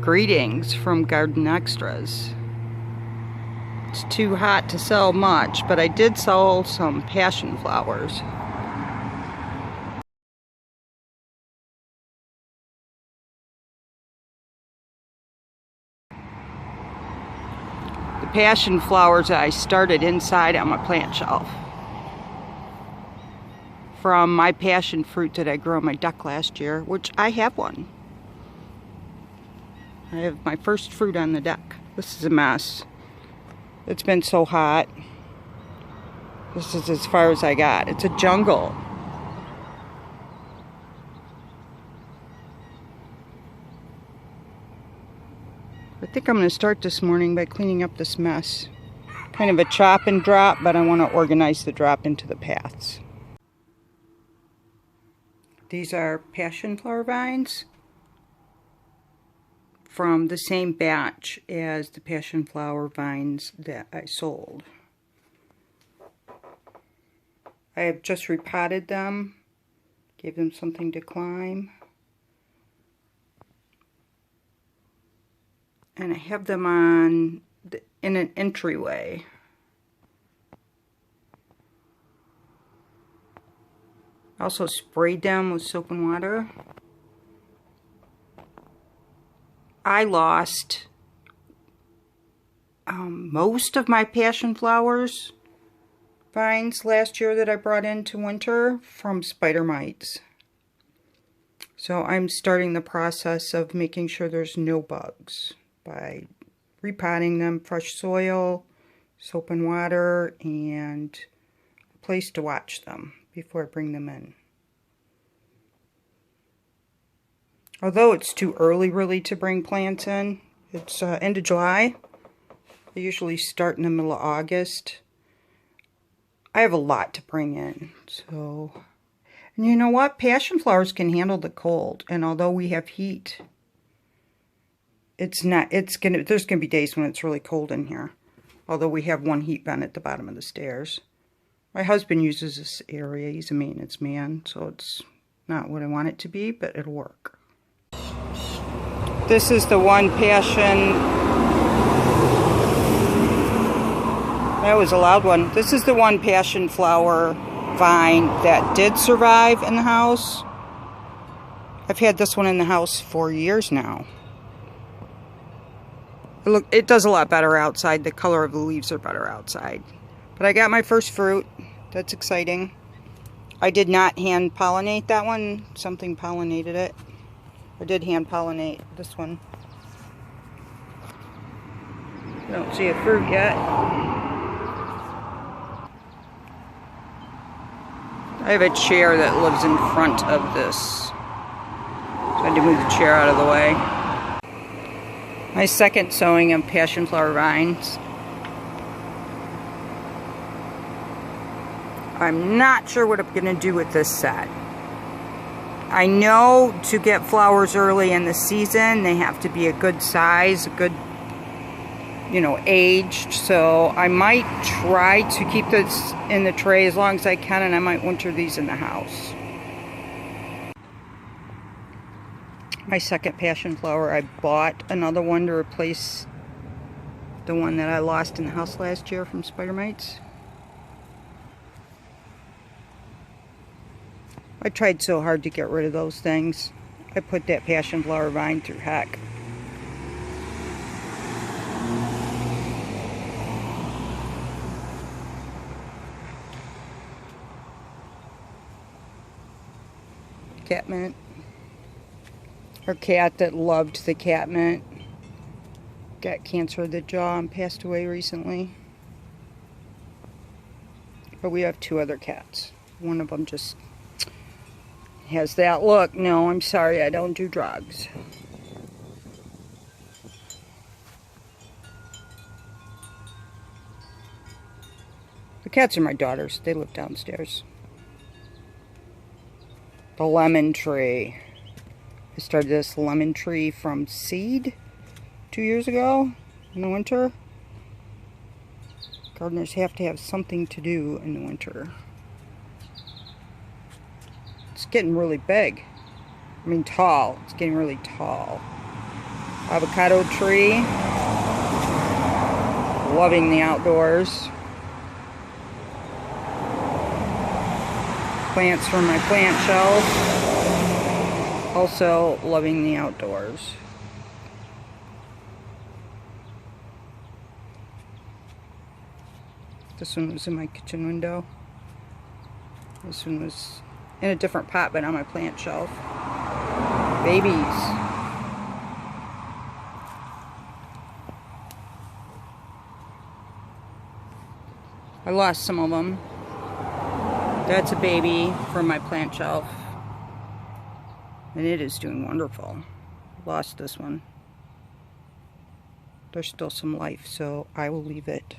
Greetings from Garden Extras. It's too hot to sell much, but I did sell some passion flowers. The passion flowers I started inside on my plant shelf from my passion fruit that I grew on my deck last year, which I have one. I have my first fruit on the deck. This is a mess. It's been so hot. This is as far as I got. It's a jungle. I think I'm going to start this morning by cleaning up this mess. Kind of a chop and drop, but I want to organize the drop into the paths. These are passion flower vines from the same batch as the passion flower vines that I sold. I have just repotted them, gave them something to climb, and I have them in an entryway. I also sprayed them with soap and water. I lost most of my passion flowers vines last year that I brought into winter from spider mites. So I'm starting the process of making sure there's no bugs by repotting them, fresh soil, soap and water, and a place to watch them before I bring them in. Although it's too early really to bring plants in, it's end of July. I usually start in the middle of August. I have a lot to bring in, so. And you know what? Passion flowers can handle the cold, and although we have heat, there's gonna be days when it's really cold in here. Although we have one heat vent at the bottom of the stairs. My husband uses this area. He's a maintenance man, so it's not what I want it to be, but it'll work. This is the one passion. That was a loud one. This is the one passion flower vine that did survive in the house. I've had this one in the house for years now. Look, it does a lot better outside. The color of the leaves are better outside. But I got my first fruit. That's exciting. I did not hand pollinate that one. Something pollinated it. I did hand pollinate this one. I don't see a fruit yet. I have a chair that lives in front of this. So I had to move the chair out of the way. My second sowing of passion flower vines. I'm not sure what I'm going to do with this set. I know to get flowers early in the season, they have to be a good size, a good, aged. So I might try to keep this in the tray as long as I can, and I might winter these in the house. My second passion flower, I bought another one to replace the one that I lost in the house last year from spider mites. I tried so hard to get rid of those things. I put that passion flower vine through heck. Catmint. Our cat that loved the catmint got cancer of the jaw and passed away recently. But we have two other cats. One of them just has that look. No, I'm sorry, I don't do drugs. The cats are my daughters. They live downstairs. The lemon tree. I started this lemon tree from seed 2 years ago in the winter. Gardeners have to have something to do in the winter. It's getting really big. I mean tall. It's getting really tall. Avocado tree. Loving the outdoors. Plants from my plant shelf. Also loving the outdoors. This one was in my kitchen window. This one was in a different pot, but on my plant shelf. Babies. I lost some of them. That's a baby from my plant shelf. And it is doing wonderful. Lost this one. There's still some life, so I will leave it.